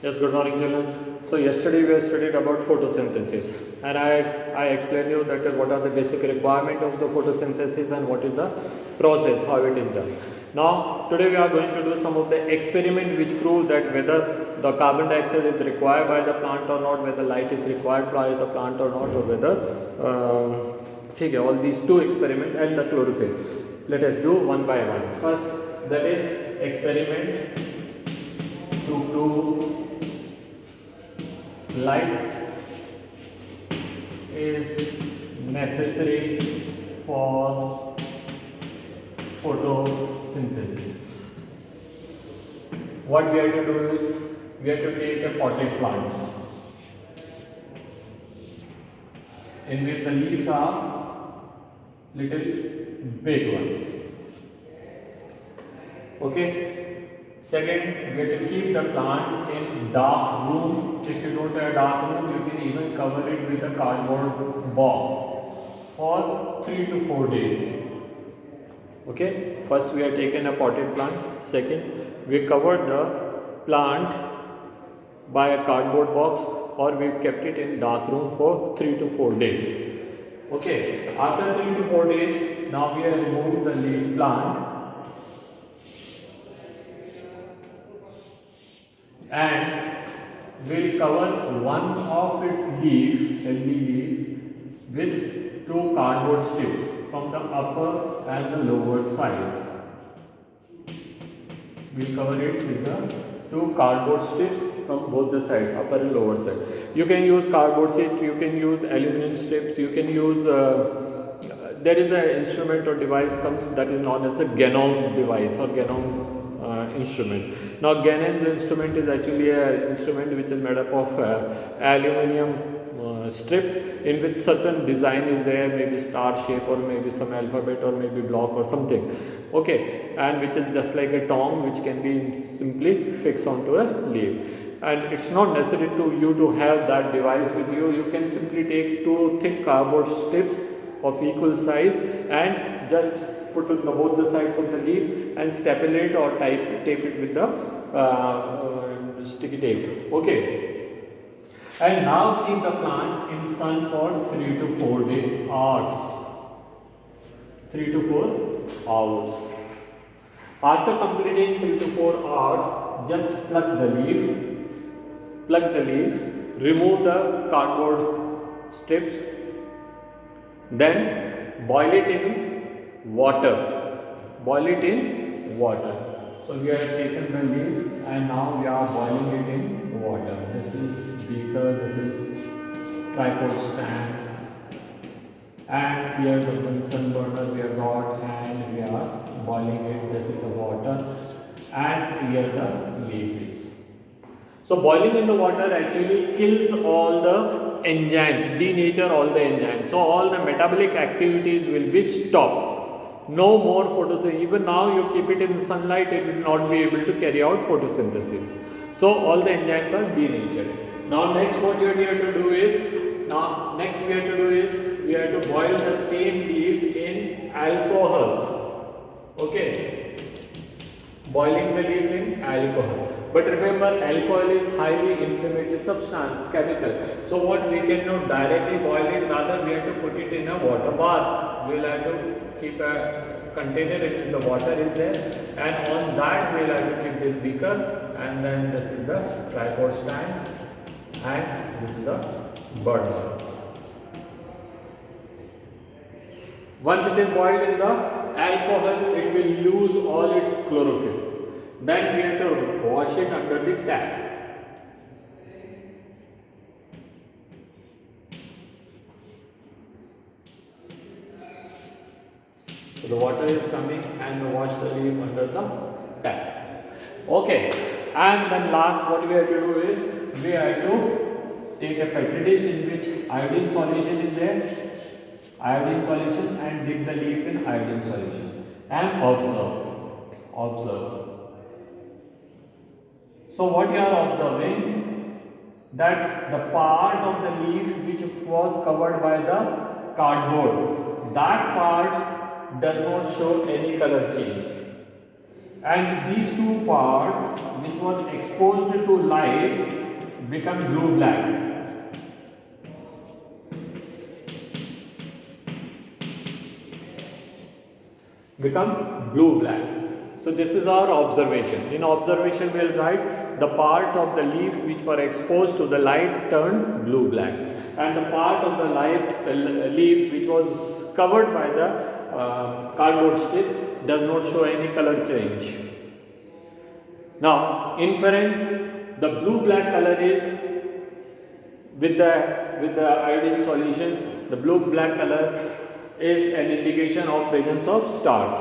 Yes, good morning, children. So yesterday we have studied about photosynthesis, and I explained you that what are the basic requirement of the photosynthesis and what is the process, how it is done. Now today we are going to do some of the experiment which prove that whether the carbon dioxide is required by the plant or not, whether light is required by the plant or not, or whether okay, all these two experiments and the chlorophyll. Let us do one by one. First, that is experiment to prove light is necessary for photosynthesis. What we have to do is we have to take a potted plant in which the leaves are little big one. Okay. Second, we have to keep the plant in dark room. If you don't have dark room, you can even cover it with a cardboard box for 3 to 4 days. Okay, first we have taken a potted plant. Second, we covered the plant by a cardboard box, or we kept it in dark room for 3 to 4 days. Okay, after 3 to 4 days, now we have removed the leaf plant and will cover one of its leaf, healthy leaf, with two cardboard strips from the upper and the lower sides. We'll cover it with the two cardboard strips from both the sides, upper and lower side. You can use cardboard strips, you can use aluminum strips, you can use there is an instrument or device comes that is known as a Ganong device or Ganong instrument. Now Ganong instrument is actually an instrument which is made up of aluminum strip in which certain design is there, maybe star shape or maybe some alphabet or maybe block or something. Okay, and which is just like a tongue which can be simply fixed onto a leaf. And it's not necessary to you to have that device with you. You can simply take two thick cardboard strips of equal size and just put on both the sides of the leaf and staple it or tape it with the sticky tape. Okay, and now keep the plant in sun for 3 to 4 hours. 3 to 4 hours. After completing 3 to 4 hours, just pluck the leaf, remove the cardboard strips, then boil it in water. Boil it in water. So we have taken the leaf and now we are boiling it in water. This is beaker, this is tripod stand, and here the Bunsen burner we have got and we are boiling it. This is the water and here the leaf is. So boiling in the water actually kills all the enzymes, denature all the enzymes. So all the metabolic activities will be stopped. No more photosynthesis. Even now you keep it in sunlight, it will not be able to carry out photosynthesis. So all the enzymes are denatured. Now next what you have to do is, we have to boil the same leaf in alcohol. Okay, boiling the leaf in alcohol. But remember, alcohol is highly inflammatory substance, chemical. So what we cannot directly boil it, rather we have to put it in a water bath. We will have to keep a container in the water is there, and on that we will have to keep this beaker, and then this is the tripod stand and this is the burner. Once it is boiled in the alcohol, it will lose all its chlorophyll. Then we have to wash it under the tap. So the water is coming and wash the leaf under the tap. Okay, and then last what we have to do is we have to take a petri dish in which iodine solution is there, and dip the leaf in iodine solution and observe. So what you are observing, that the part of the leaf which was covered by the cardboard, that part does not show any color change. and these two parts which were exposed to light become blue black. Become blue black. So this is our observation. In observation we will write the part of the leaf which were exposed to the light turned blue black, and the part of the leaf which was covered by the cardboard strips does not show any color change. Now inference, the blue black color is with the iodine solution, the blue black color is an indication of presence of starch,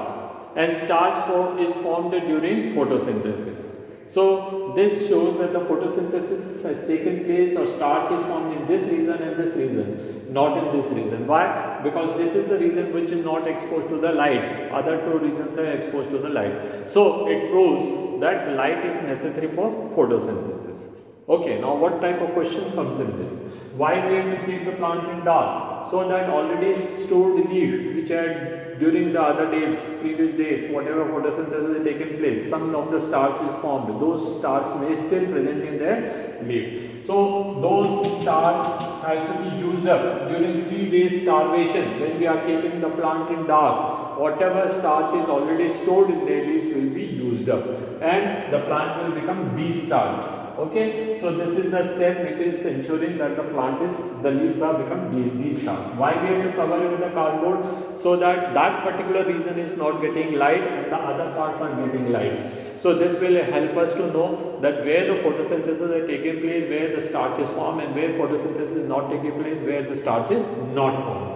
and starch is formed during photosynthesis. So this shows that the photosynthesis has taken place, or starch is formed in this region and this region, not in this region. Why? Because this is the region which is not exposed to the light, other two regions are exposed to the light. So it proves that the light is necessary for photosynthesis. Okay, now what type of question comes in this? Why we have to keep the plant in dark? So that already stored leaf which had during the other days, previous days, whatever photosynthesis had taken place, some of the starch is formed. Those starch may still present in their leaves. So those starch has to be used up during 3 days starvation. When we are keeping the plant in dark, whatever starch is already stored in their leaves will be used up, and the plant will become de-starched. Okay, so this is the step which is ensuring that the leaves are become de-starched. Why we have to cover it with the cardboard? So that particular region is not getting light and the other parts are getting light. So this will help us to know that where the photosynthesis is taking place, where the starch is formed, and where photosynthesis is not taking place, where the starch is not formed.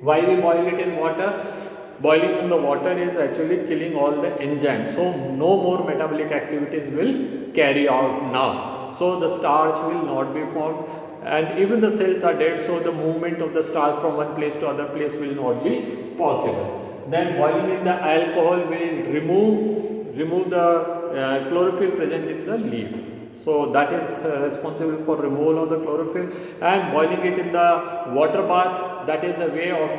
Why we boil it in water? Boiling in the water is actually killing all the enzymes, so no more metabolic activities will carry out now. So the starch will not be formed, and even the cells are dead, so the movement of the starch from one place to other place will not be possible. Then boiling in the alcohol will remove the chlorophyll present in the leaf. So that is responsible for removal of the chlorophyll, and boiling it in the water bath, that is a way of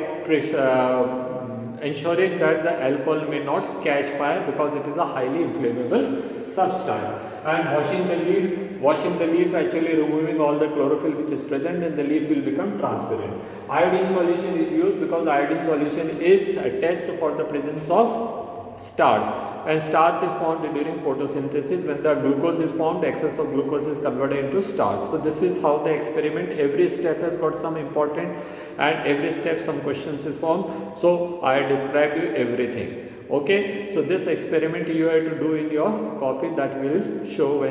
ensuring that the alcohol may not catch fire, because it is a highly inflammable substance. And washing the leaf actually removing all the chlorophyll which is present, and the leaf will become transparent. Iodine solution is used because iodine solution is a test for the presence of starch, and starch is formed during photosynthesis. When the glucose is formed, excess of glucose is converted into starch. So this is how the experiment, every step has got some important, and every step some questions is formed. So I described you everything. Okay, so this experiment you have to do in your copy, that will show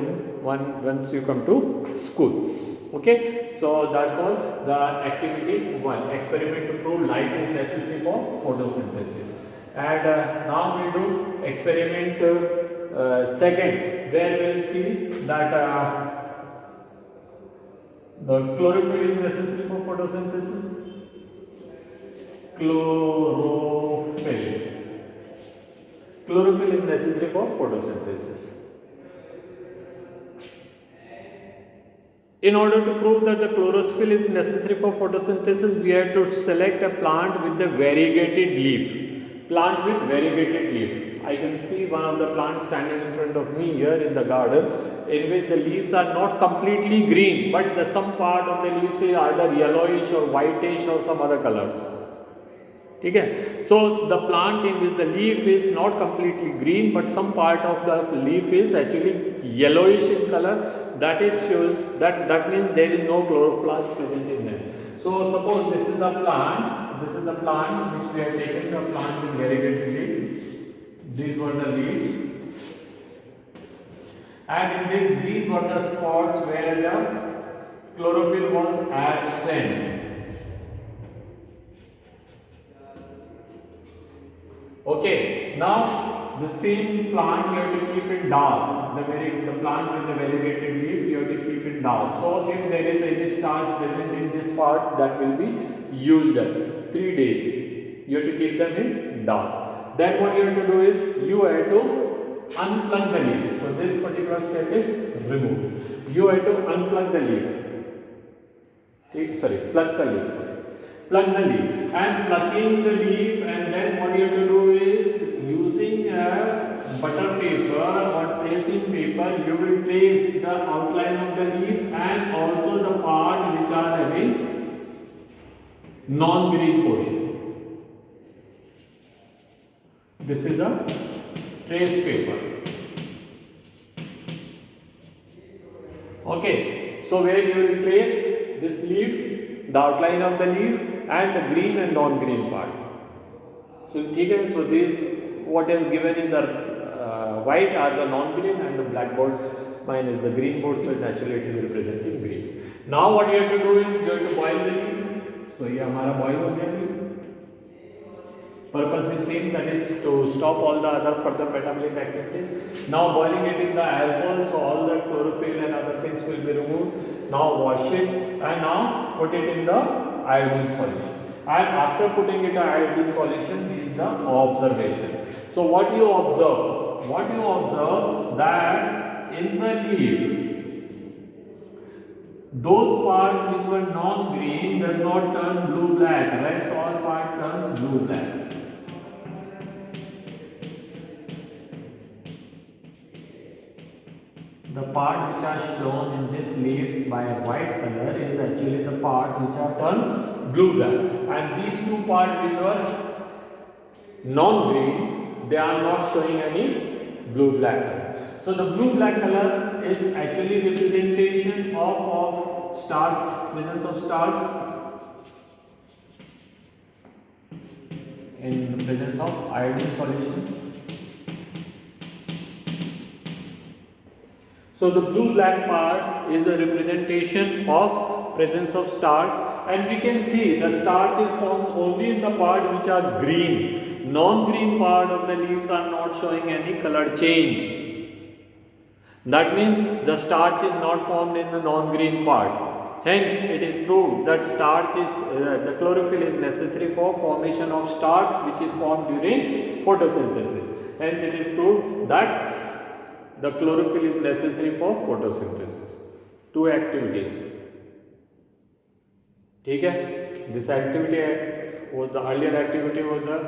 once you come to school. Okay, so that's all. The activity 1, experiment to prove light is necessary for photosynthesis. And now we do experiment 2nd, where we will see that the chlorophyll is necessary for photosynthesis. Chlorophyll is necessary for photosynthesis. In order to prove that the chlorophyll is necessary for photosynthesis, we have to select a plant with the variegated leaf. Plant with variegated leaf. I can see one of the plants standing in front of me here in the garden, in which the leaves are not completely green, but some part of the leaves is either yellowish or whitish or some other color. Okay, so the plant in which the leaf is not completely green, but some part of the leaf is actually yellowish in color, that shows that means there is no chloroplast present in them. So suppose this is the plant which we have taken, the plant with variegated leaf. These were the leaves, and in these were the spots where the chlorophyll was absent. Okay, now the same plant you have to keep it dark. The plant with the variegated leaf you have to keep it dark. So if there is any starch present in this part, that will be used up. 3 days you have to keep them in dark. Then what you have to do is you have to unplug the leaf. So this particular step is removed. You have to unplug the leaf. Plug the leaf. Plug the leaf, and plugging the leaf, and then what you have to do is using a butter paper or tracing paper, you will trace the outline of the leaf and also the part which are having non-green portion. This is the trace paper. Okay, so where you will trace this leaf, the outline of the leaf and the green and non-green part. So this what is given in the white are the non-green and the blackboard. Mine is the green board, so naturally it is representing green. Now what you have to do is you have to boil the leaf. So ये हमारा boil हो गया leaf. Purpose is same, that is to stop all the other further metabolic activities. Now boiling it in the alcohol, so all the chlorophyll and other things will be removed. Now wash it and now put it in the iodine solution. And after putting it in iodine solution is the observation. So what you observe? What you observe that in the leaf, those parts which were non-green does not turn blue-black. Rest all part turns blue-black. The part which are shown in this leaf by a white color is actually the parts which are turned blue-black. And these two parts which were non-green, they are not showing any blue-black color. So the blue-black color is actually representation of starch, presence of starch in the presence of iodine solution. So the blue-black part is a representation of presence of starch, and we can see the starch is formed only in the part which are green. Non-green part of the leaves are not showing any color change. That means the starch is not formed in the non-green part. Hence, it is proved that starch is the chlorophyll is necessary for formation of starch, which is formed during photosynthesis. Hence, it is proved that the chlorophyll is necessary for photosynthesis. Two activities. ठीक है? This activity was the earlier activity was the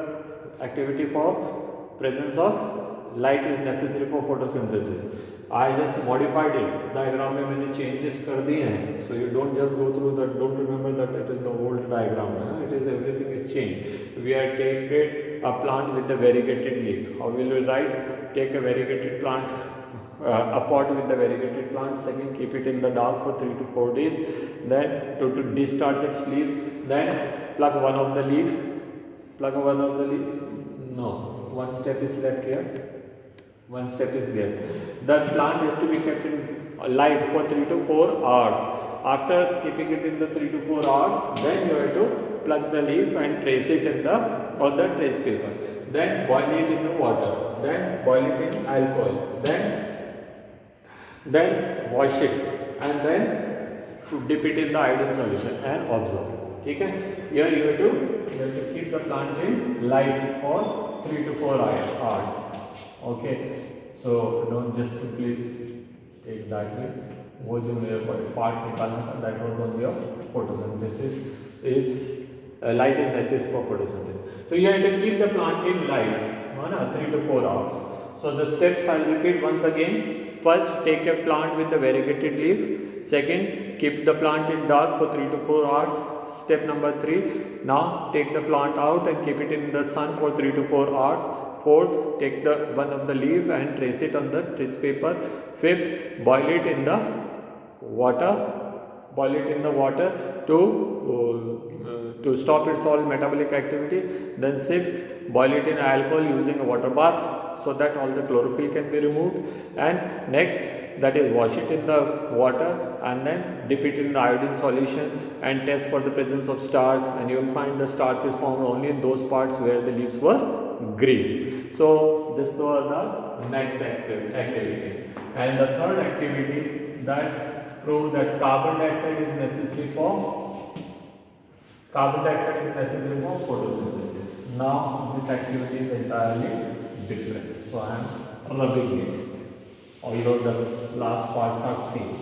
activity for presence of light is necessary for photosynthesis. I just modified it. Diagram में मैंने changes कर दिए हैं. So you don't just go through that. Don't remember that it is the old diagram. It is everything is changed. We have taken a plant with the variegated leaf. How will you write? Take a variegated plant. A pot with the variegated plant. Second, keep it in the dark for 3 to 4 days. Then to discharge its leaves. Then pluck one of the leaf. Pluck one of the leaf. No, one step is left here. One step is left. The plant has to be kept in light for 3 to 4 hours. After keeping it in the 3 to 4 hours, then you have to pluck the leaf and trace it in the on the trace paper. Then boil it in the water. Then boil it in alcohol. Then wash it and then dip it in the iodine solution and observe. Okay? Here you have to keep the plant in light for 3 to 4 hours. Okay? So don't just simply take that way. वो जो मेरे को part निकालना था, that was on your photosynthesis is light is necessary for photosynthesis. So you have to keep the plant in light, 3 to 4 hours. So the steps I'll repeat once again. First, take a plant with the variegated leaf. Second, keep the plant in dark for 3 to 4 hours. Step number 3. Now take the plant out and keep it in the sun for 3 to 4 hours. Fourth, take the one of the leaf and trace it on the trace paper. Fifth, boil it in the water. Boil it in the water to stop its all metabolic activity. Then sixth, boil it in alcohol using a water bath so that all the chlorophyll can be removed. And next, that is wash it in the water and then dip it in the iodine solution and test for the presence of starch, and you will find the starch is formed only in those parts where the leaves were green. So this was the next activity. And the third activity that proved that carbon dioxide is necessary for photosynthesis. Now this activity is entirely different. So I am rubbing it, although the last parts are same.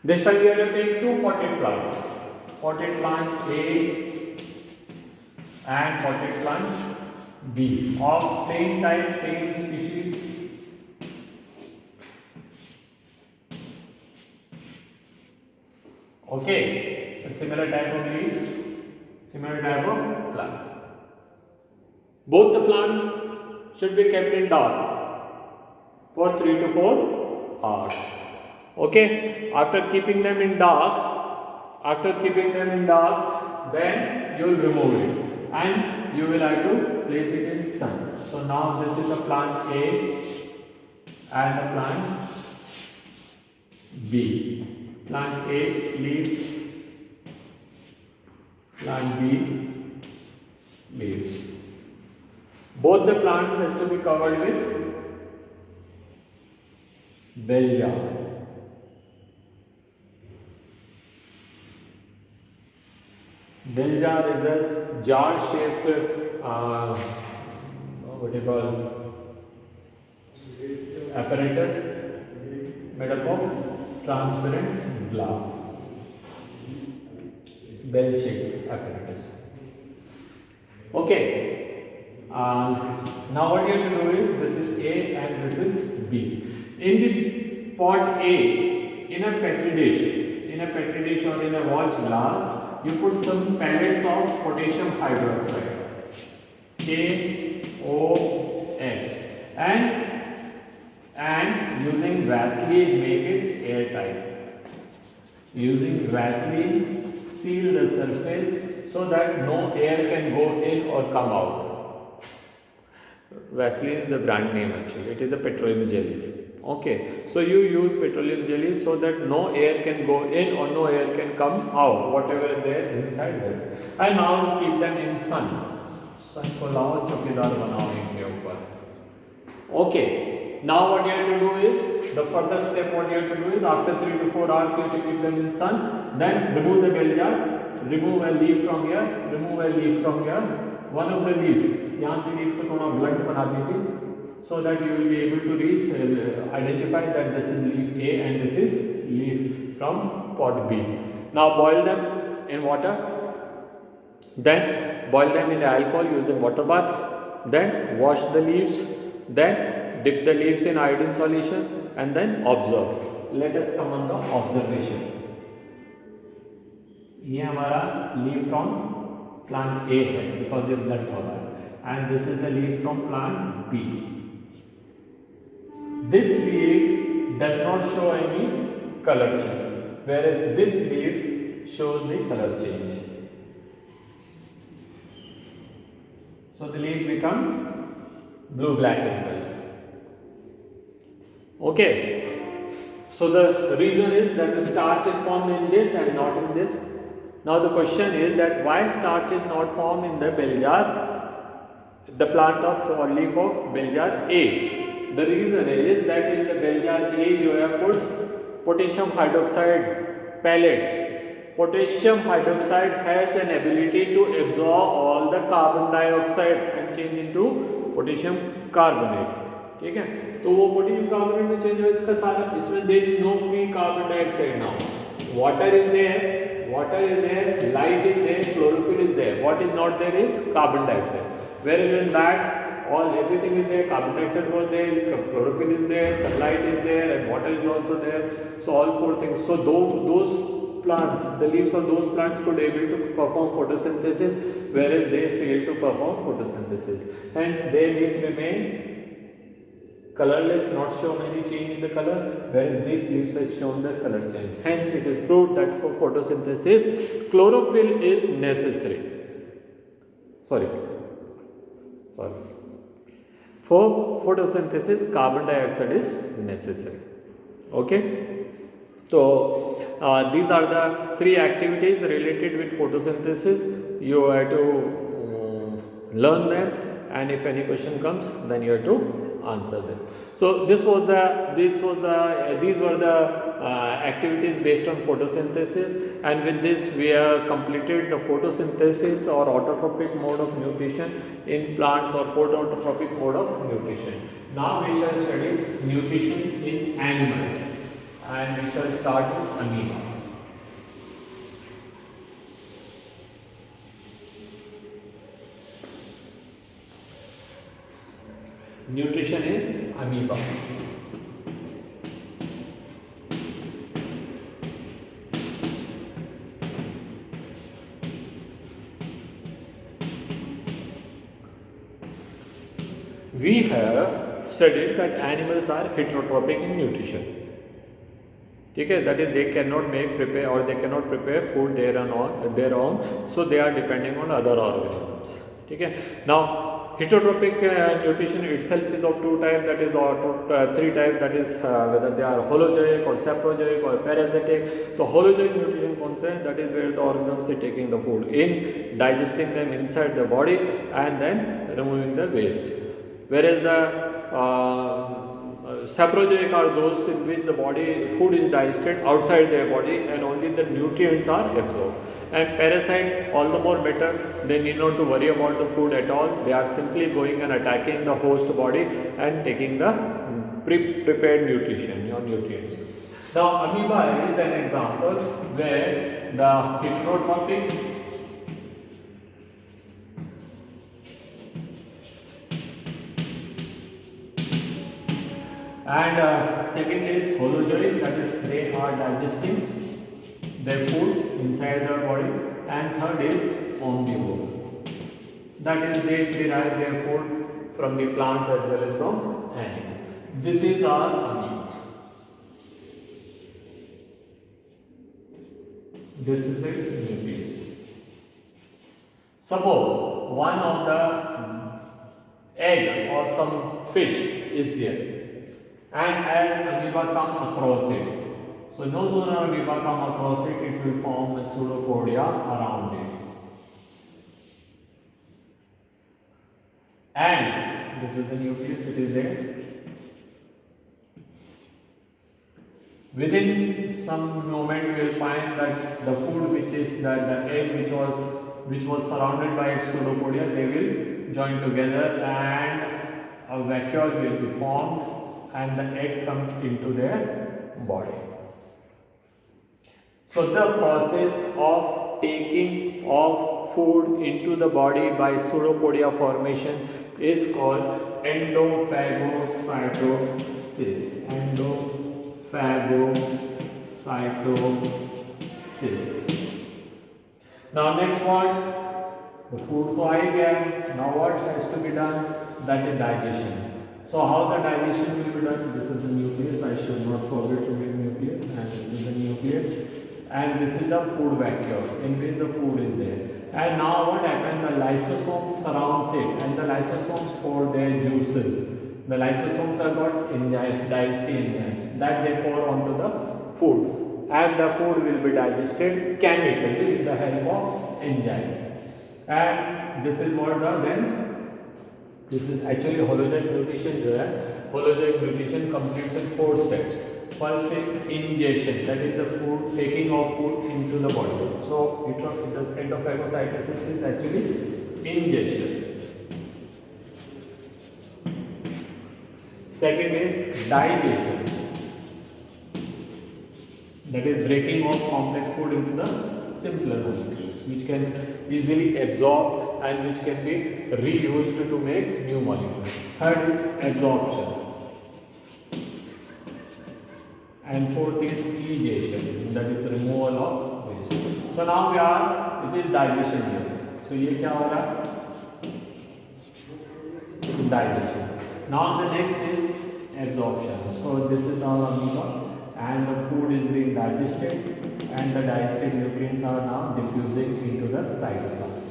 This time we are going to take two potted plants. Potted plant A and potted plant B of same type, same species. Okay, a similar type of leaves, similar type of plant. Both the plants should be kept in dark for 3 to 4 hours. Okay, after keeping them in dark, then you will remove it and you will have to place it in sun. So now this is the plant A and the plant B. Plant A leaves, plant B leaves. Both the plants has to be covered with bell jar. Bell jar is a jar shaped what do you call apparatus made up of transparent glass. Bell shaped apparatus. Okay. Now what you have to do is, this is A and this is B. In the pot A, in a petri dish or in a watch glass, you put some pellets of potassium hydroxide, KOH, and using Vaseline make it airtight. Using Vaseline seal the surface so that no air can go in or come out. Vaseline is the brand name actually. It is a petroleum jelly. Okay, so you use petroleum jelly so that no air can go in or no air can come out, whatever is there inside there. And now keep them in sun. Sun को लाओ चौकीदार बनाओ इनके ऊपर. Okay, now what you have to do is, the further step what you have to do is, after 3 to 4 hours you have to keep them in sun. Then remove the bell jar, remove a leaf from here, remove a leaf from here. One of the leaf, यहाँ की leaf को थोड़ा blunt बना दीजिए, so that you will be able to reach, identify that this is leaf A and this is leaf from pot B. Now boil them in water, then boil them in alcohol using water bath, then wash the leaves, then dip the leaves in iodine solution and then observe. Let us come on the observation. ये हमारा leaf from plant A है, because ये blunt हो रहा है, and this is the leaf from plant B. This leaf does not show any color change, whereas this leaf shows the color change. So the leaf become blue-black in color. Okay. So the reason is that the starch is formed in this and not in this. Now the question is that why starch is not formed in the bell jar, the plant of or leaf of bell jar A. The reason is that in the bell jar A you have put potassium hydroxide pellets. Potassium hydroxide has an ability to absorb all the carbon dioxide and change into potassium carbonate. ठीक है, तो वो potassium carbonate में change हो, इसका सारा, इसमें there is no free carbon dioxide. Now water is there, light is there, chlorophyll is there. What is not there is carbon dioxide. Whereas in that everything is there, carbon dioxide was there, chlorophyll is there, sunlight is there, and water is also there. So all four things. So those plants, the leaves of those plants could able to perform photosynthesis, whereas they fail to perform photosynthesis. Hence their leaves remain colorless, not shown any change in the color, whereas these leaves have shown the color change. Hence it is proved that for photosynthesis chlorophyll is necessary. Sorry. For photosynthesis carbon dioxide is necessary. Okay. So these are the three activities related with photosynthesis. You have to learn them, and if any question comes, then you have to answer them. So these were the activities based on photosynthesis, and with this we have completed the photosynthesis or autotrophic mode of nutrition in plants or photoautotropic mode of nutrition. Now we shall study nutrition in animals, and we shall start with amoeba. nutrition in amoeba. We have studied that animals are heterotrophic in nutrition. ठीक है, that is they cannot prepare or they cannot prepare food their own, so they are depending on other organisms. ठीक है, now heterotrophic nutrition itself is of two types, that is three types, that is whether they are holozoic or saprozoic or parasitic. तो holozoic nutrition कौन सा है? That is where the organisms are taking the food in, digesting them inside the body and then removing the waste. Whereas the saprozoic are those in which the food is digested outside their body and only the nutrients are absorbed. And parasites, all the more better, they need not to worry about the food at all. They are simply going and attacking the host body and taking the prepared nutrition or nutrients. Now amoeba is an example where the heterotrophic and second is holozoic, that is they are digesting their food inside their body, and third is omnivore, that is they derive their food from the plants as well as from animals. This is our amoeba. This is its nucleus. Suppose one of the egg or some fish is here, and as amoeba come across it, so no sooner amoeba come across it, it will form a pseudopodia around it. And this is the nucleus, it is there. Within some moment we will find that the food which is that the egg which was surrounded by its pseudopodia, they will join together and a vacuole will be formed and the egg comes into their body. So the process of taking of food into the body by pseudopodia formation is called endophagocytosis. Endophagocytosis. Now next one, the food ko aa gaya. Now what has to be done? That is digestion. So how the digestion will be done? This is the nucleus. I should not forget to make nucleus. And this is the nucleus. And this is the food vacuole in which the food is there. And now what happens? The lysosomes surrounds it, and the lysosomes pour their juices. The lysosomes are got enzymes, digestive enzymes that they pour onto the food, and the food will be digested chemically with the help of enzymes. And this is what this is actually holozoic nutrition. Holozoic nutrition completes in 4 steps. First is ingestion, that is the food, taking of food into the body. So the endophagocytosis is actually ingestion. Second is digestion, that is breaking of complex food into the simpler molecules which can easily absorb and which can be reused to make new molecules. Third is absorption. And fourth is egestion, that is removal of waste. So now it is digestion here. So ये क्या हो रहा है? Digestion. Now the next is absorption. So this is our amoeba, and the food is being digested, and the digested nutrients are now diffusing into the cytoplasm.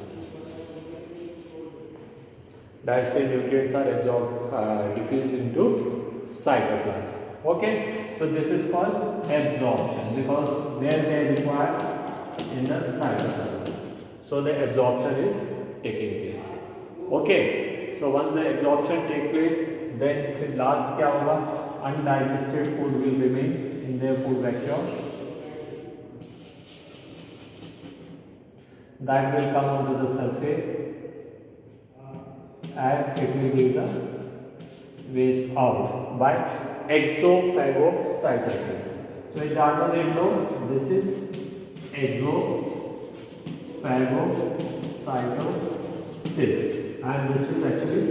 Digested nutrients are diffused into cytoplasm. Okay, so this is called absorption because where they require in the cytoplasm. So the absorption is taking place. Okay, so once the absorption take place, then last क्या होगा? Undigested food will remain in their food vacuole. That will come onto the surface and it will give the waste out by exophagocytosis. So in the endo, this is exophagocytosis, and this is actually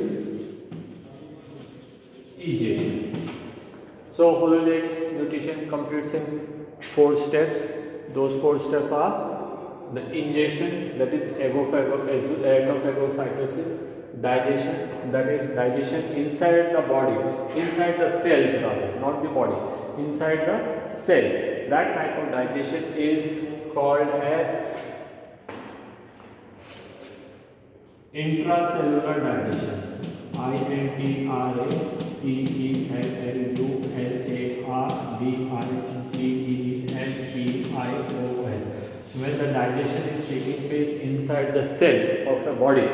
egestion. So hologenetic nutrition completes in 4 steps. Those 4 steps are the ingestion, that is endophagocytosis, digestion, that is digestion inside the body, inside the cells rather, not the body, inside the cell. That type of digestion is called as intracellular digestion. intracellular when the digestion is taking place inside the cell of a body,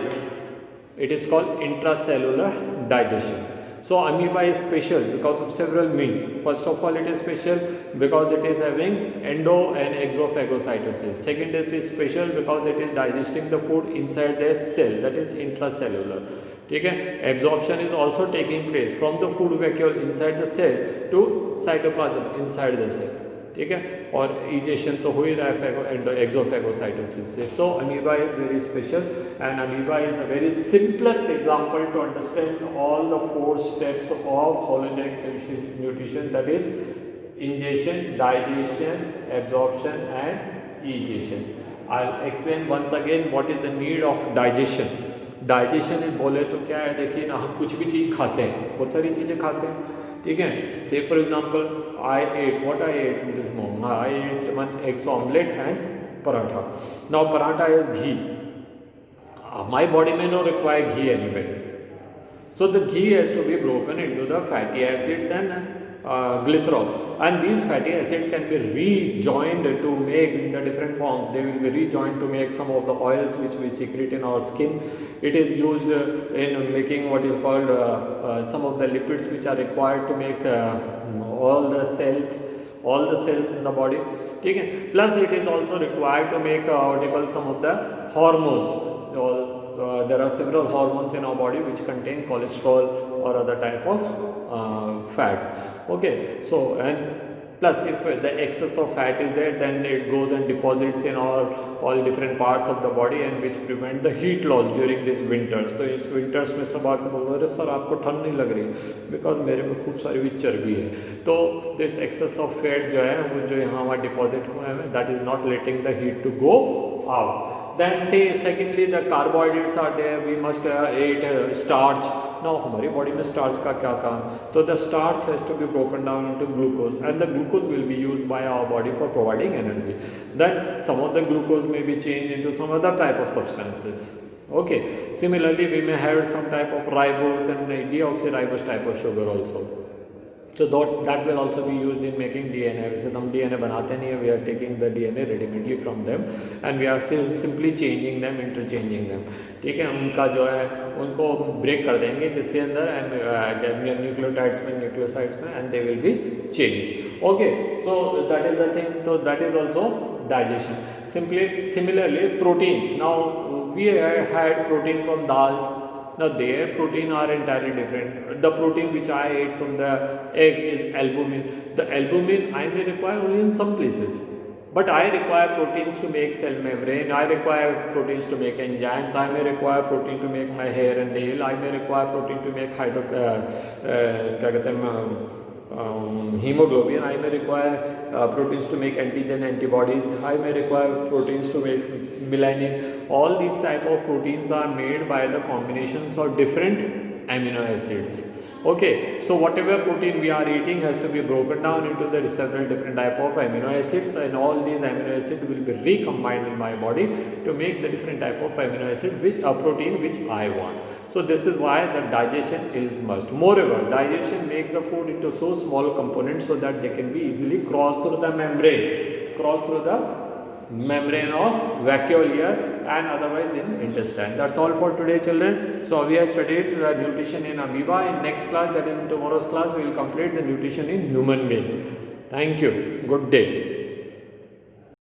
it is called intracellular digestion. So amoeba is special because of several means. First of all, it is special because it is having endo and exophagocytosis. Second, it is special because it is digesting the food inside the cell, that is intracellular. ठीक है, absorption is also taking place from the food vacuole inside the cell to cytoplasm inside the cell. ठीक है, और egestion तो हो ही रहा है exophagocytosis से. So amoeba is very special, and amoeba is a very simplest example to understand all the 4 steps of hologenetic nutrition, that is ingestion, digestion, absorption and egestion. I'll explain once again what is the need of digestion. Digestion बोले तो क्या है, देखिए ना, हम कुछ भी चीज़ खाते हैं, बहुत सारी चीज़ें खाते हैं, ठीक है. Say for example I ate this morning, I ate 1 eggs omelette and paratha. Now paratha is ghee. My body may not require ghee anyway, so the ghee has to be broken into the fatty acids and glycerol, and these fatty acids can be rejoined to make the different forms. They will be rejoined to make some of the oils which we secrete in our skin. It is used in making what is called some of the lipids which are required to make all the cells in the body. ठीक है. Plus it is also required to make what you call some of the hormones. There are several hormones in our body which contain cholesterol or other type of fats. Okay, so and plus if the excess of fat is there, then it goes and deposits in all different parts of the body, and which prevent the heat loss during these winters. तो इस winters में सब आके बोल रहे sir आपको ठंड नहीं लग रही, बिकॉज मेरे में खूब सारी भी चर्बी है. तो दिस एक्सेस ऑफ फैट जो है वो जो यहाँ वहाँ डिपॉजिट हुआ है, that is not letting the heat to go out. Then say secondly the carbohydrates are there, we must eat starch. Now हमारी बॉडी में starch का क्या काम, तो the starch has to be broken down into glucose, and the glucose will be used by our body for providing energy. Then some of the glucose may be changed into some other type of substances. Okay, similarly we may have some type of ribose and deoxyribose type of sugar also. So that will also be used in making DNA. वैसे तो हम DNA बनाते नहीं है, we are taking the DNA readily from them and we are simply changing them, interchanging them. ठीक है, उनका जो है उनको ब्रेक कर देंगे किसके अंदर, एंड न्यूक्लियोटाइड्स में, न्यूक्लियोसाइड्स में, and they will be change. Okay, so that is the thing. तो that is also digestion. Similarly protein. Now we had protein from dals. Now their protein are entirely different. The protein which I ate from the egg is albumin. The albumin I may require only in some places, but I require proteins to make cell membrane. I require proteins to make enzymes. I may require protein to make my hair and nail. I may require protein to make hemoglobin. I may require proteins to make antigen antibodies. I may require proteins to make melanin. All these type of proteins are made by the combinations of different amino acids. Okay, so whatever protein we are eating has to be broken down into the several different type of amino acids, and all these amino acids will be recombined in my body to make the different type of amino acid which a protein which I want. So this is why the digestion is must. Moreover, digestion makes the food into so small components so that they can be easily crossed through the membrane of vacuole here and otherwise in intestine. That's all for today, children. So we have studied the nutrition in amoeba. In next class, that is in tomorrow's class, we will complete the nutrition in human being. Thank you. Good day.